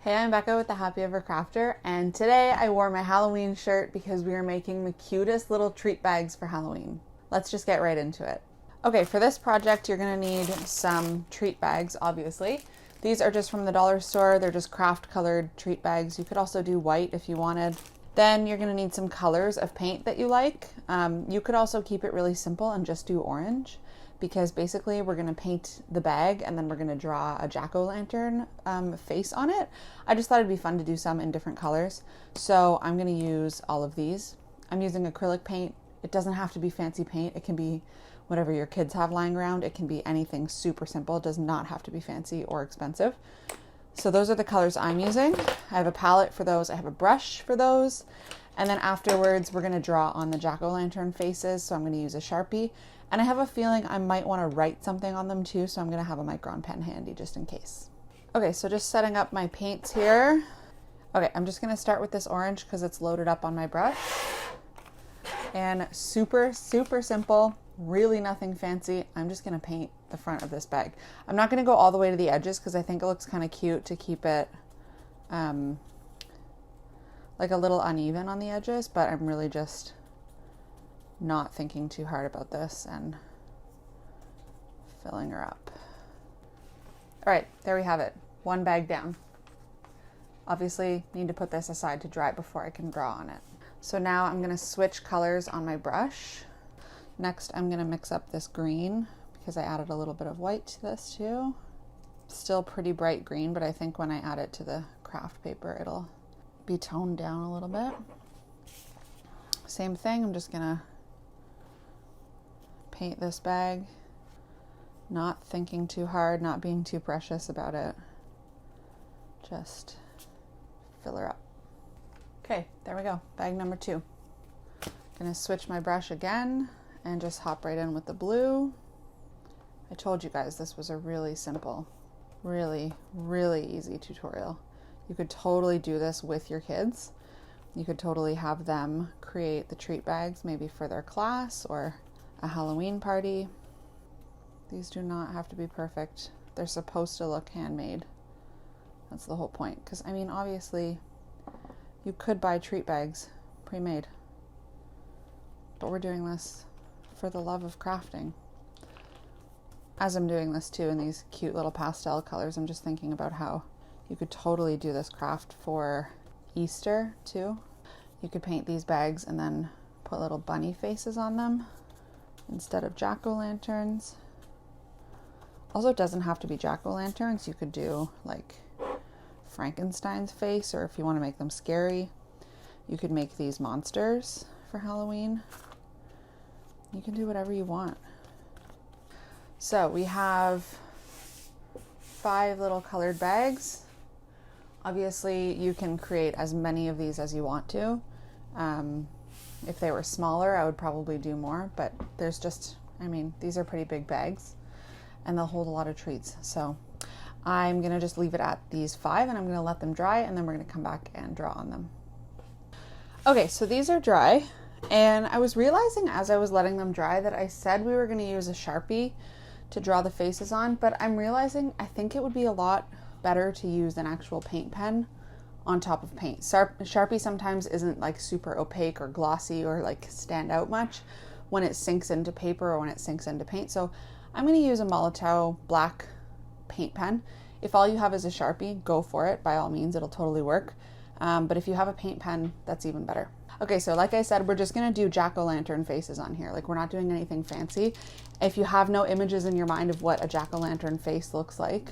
Hey, I'm Becca with the Happy Ever Crafter, and today I wore my Halloween shirt because we are making the cutest little treat bags for Halloween. Let's just get right into it. Okay, for this project you're going to need some treat bags, obviously. These are just from the dollar store. They're just craft colored treat bags. You could also do white if you wanted. Then you're going to need some colors of paint that you like. You could also keep it really simple and just do orange, because basically we're going to paint the bag and then we're going to draw a jack-o'-lantern face on it. I just thought it'd be fun to do some in different colors. So I'm going to use all of these. I'm using acrylic paint. It doesn't have to be fancy paint. It can be whatever your kids have lying around. It can be anything super simple. It does not have to be fancy or expensive. So those are the colors I'm using. I have a palette for those. I have a brush for those. And then afterwards, we're going to draw on the jack-o'-lantern faces. So I'm going to use a Sharpie. And I have a feeling I might want to write something on them too. So I'm going to have a micron pen handy just in case. Okay, so just setting up my paints here. Okay, I'm just going to start with this orange because it's loaded up on my brush. And super, super simple. Really nothing fancy. I'm just going to paint the front of this bag. I'm not going to go all the way to the edges because I think it looks kind of cute to keep it like a little uneven on the edges, but I'm really just not thinking too hard about this and filling her up. All right, there we have it. One bag down. Obviously, need to put this aside to dry before I can draw on it. So now I'm going to switch colors on my brush. Next, I'm going to mix up this green because I added a little bit of white to this too. Still pretty bright green, but I think when I add it to the craft paper, it'll be toned down a little bit. Same thing, I'm just going to paint this bag, not thinking too hard, not being too precious about it. Just fill her up. Okay, there we go, bag number 2. Gonna switch my brush again and just hop right in with the blue. I told you guys this was a really simple, really, really easy tutorial. You could totally do this with your kids. You could totally have them create the treat bags, maybe for their class or a Halloween party. These do not have to be perfect. They're supposed to look handmade. That's the whole point. Because, I mean, obviously, you could buy treat bags pre-made. But we're doing this for the love of crafting. As I'm doing this too in these cute little pastel colors, I'm just thinking about how you could totally do this craft for Easter too. You could paint these bags and then put little bunny faces on them instead of jack-o'-lanterns. Also, it doesn't have to be jack-o'-lanterns. You could do like Frankenstein's face, or if you want to make them scary, you could make these monsters for Halloween. You can do whatever you want. So we have 5 little colored bags. Obviously, you can create as many of these as you want to. If they were smaller, I would probably do more, but there's just, I mean, these are pretty big bags and they'll hold a lot of treats. So I'm gonna just leave it at these 5 and I'm gonna let them dry, and then we're gonna come back and draw on them. Okay, so these are dry, and I was realizing as I was letting them dry that I said we were gonna use a Sharpie to draw the faces on, but I'm realizing I think it would be a lot better to use an actual paint pen on top of paint. Sharpie sometimes isn't like super opaque or glossy or like stand out much when it sinks into paper or when it sinks into paint. So I'm going to use a Molotow black paint pen. If all you have is a Sharpie, go for it. By all means, it'll totally work. But if you have a paint pen, that's even better. Okay, so like I said, we're just going to do jack-o'-lantern faces on here. Like, we're not doing anything fancy. If you have no images in your mind of what a jack-o'-lantern face looks like,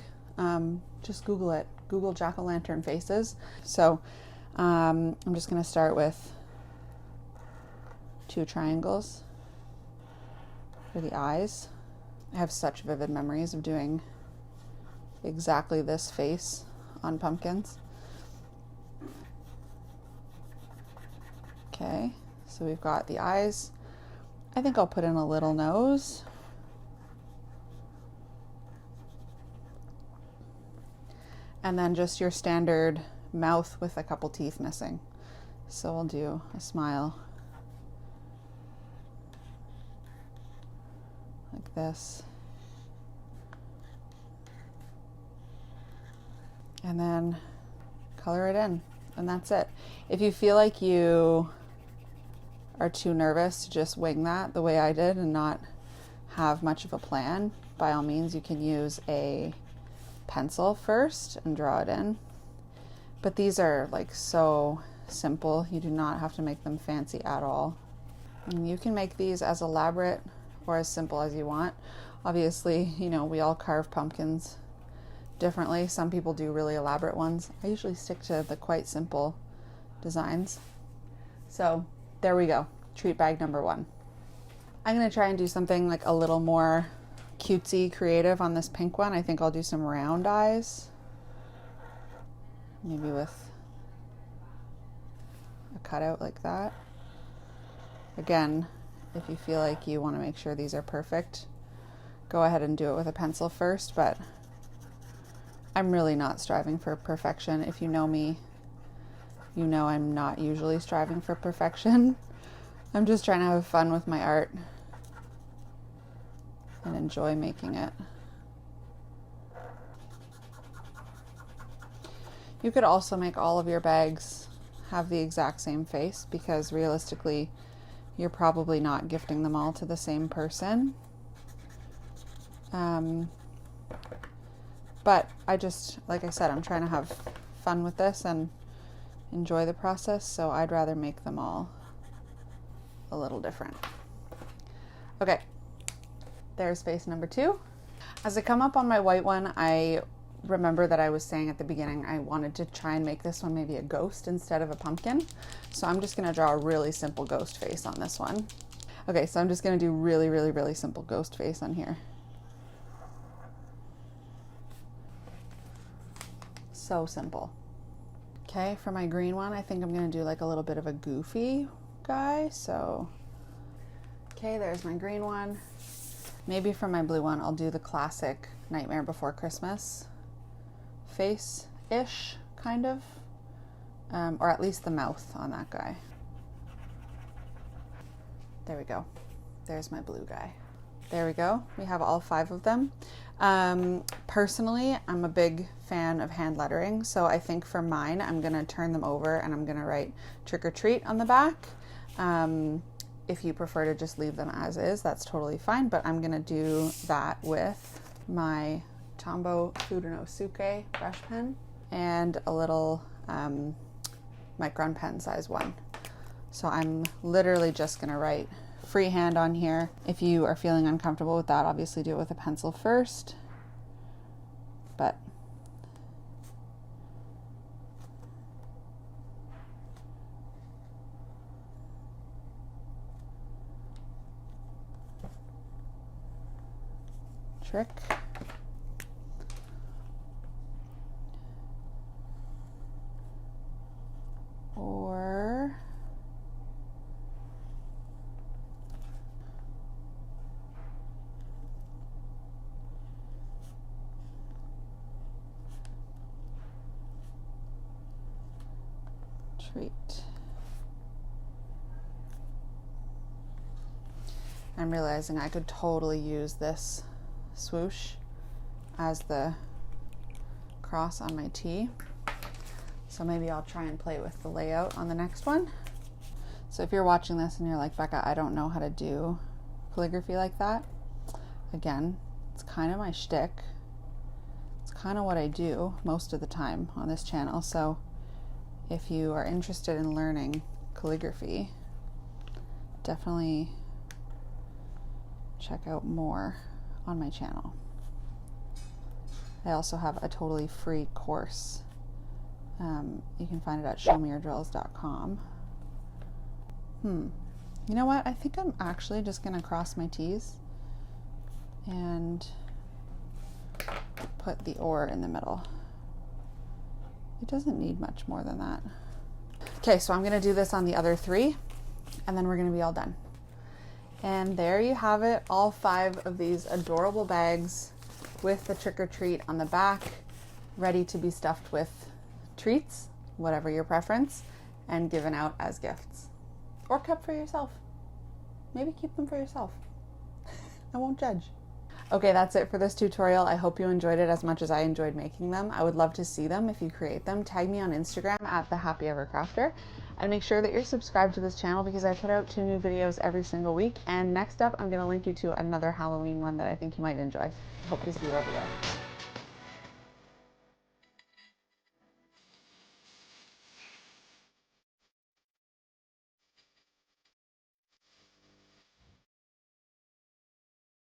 just Google it. Google jack-o'-lantern faces. So I'm just going to start with 2 triangles for the eyes. I have such vivid memories of doing exactly this face on pumpkins. Okay, so we've got the eyes. I think I'll put in a little nose. And then just your standard mouth with a couple teeth missing. So we'll do a smile like this. And then color it in, and that's it. If you feel like you are too nervous to just wing that the way I did and not have much of a plan, by all means you can use a pencil first and draw it in. But these are like so simple, you do not have to make them fancy at all. And you can make these as elaborate or as simple as you want. Obviously, you know, we all carve pumpkins differently. Some people do really elaborate ones. I usually stick to the quite simple designs. So there we go, treat bag number 1. I'm gonna try and do something like a little more cutesy creative on this pink one. I think I'll do some round eyes, maybe with a cutout like that. Again, if you feel like you want to make sure these are perfect, go ahead and do it with a pencil first, but I'm really not striving for perfection. If you know me, you know I'm not usually striving for perfection. I'm just trying to have fun with my art and enjoy making it. You could also make all of your bags have the exact same face, because realistically you're probably not gifting them all to the same person. But I just, like I said, I'm trying to have fun with this and enjoy the process, so I'd rather make them all a little different. Okay, there's face number 2. As I come up on my white one, I remember that I was saying at the beginning I wanted to try and make this one maybe a ghost instead of a pumpkin. So I'm just going to draw a really simple ghost face on this one. Okay, so I'm just going to do really simple ghost face on here. So simple. Okay, for my green one, I think I'm going to do like a little bit of a goofy guy. So, okay, there's my green one. Maybe for my blue one, I'll do the classic Nightmare Before Christmas face-ish, kind of. Or at least the mouth on that guy. There we go. There's my blue guy. There we go. We have all 5 of them. Personally, I'm a big fan of hand lettering, so I think for mine, I'm gonna turn them over and I'm gonna write trick or treat on the back. If you prefer to just leave them as is, that's totally fine, but I'm gonna do that with my Tombow Fudonosuke brush pen and a little micron pen size 1. So I'm literally just gonna write freehand on here. If you are feeling uncomfortable with that, obviously do it with a pencil first, but trick. Or treat. I'm realizing I could totally use this swoosh as the cross on my T. So maybe I'll try and play with the layout on the next one. So if you're watching this and you're like, Becca, I don't know how to do calligraphy like that. Again, it's kind of my shtick. It's kind of what I do most of the time on this channel. So if you are interested in learning calligraphy, definitely check out more on my channel. I also have a totally free course. You can find it at showmeyourdrills.com. You know what? I think I'm actually just gonna cross my T's and put the or in the middle. It doesn't need much more than that. Okay, so I'm gonna do this on the other 3 and then we're gonna be all done. And there you have it, all 5 of these adorable bags with the trick or treat on the back, ready to be stuffed with treats, whatever your preference, and given out as gifts. Or kept for yourself. Maybe keep them for yourself. I won't judge. Okay, that's it for this tutorial. I hope you enjoyed it as much as I enjoyed making them. I would love to see them if you create them. Tag me on Instagram at @thehappyevercrafter, and make sure that you're subscribed to this channel because I put out 2 new videos every single week. And next up, I'm going to link you to another Halloween one that I think you might enjoy. Hope to see you over there.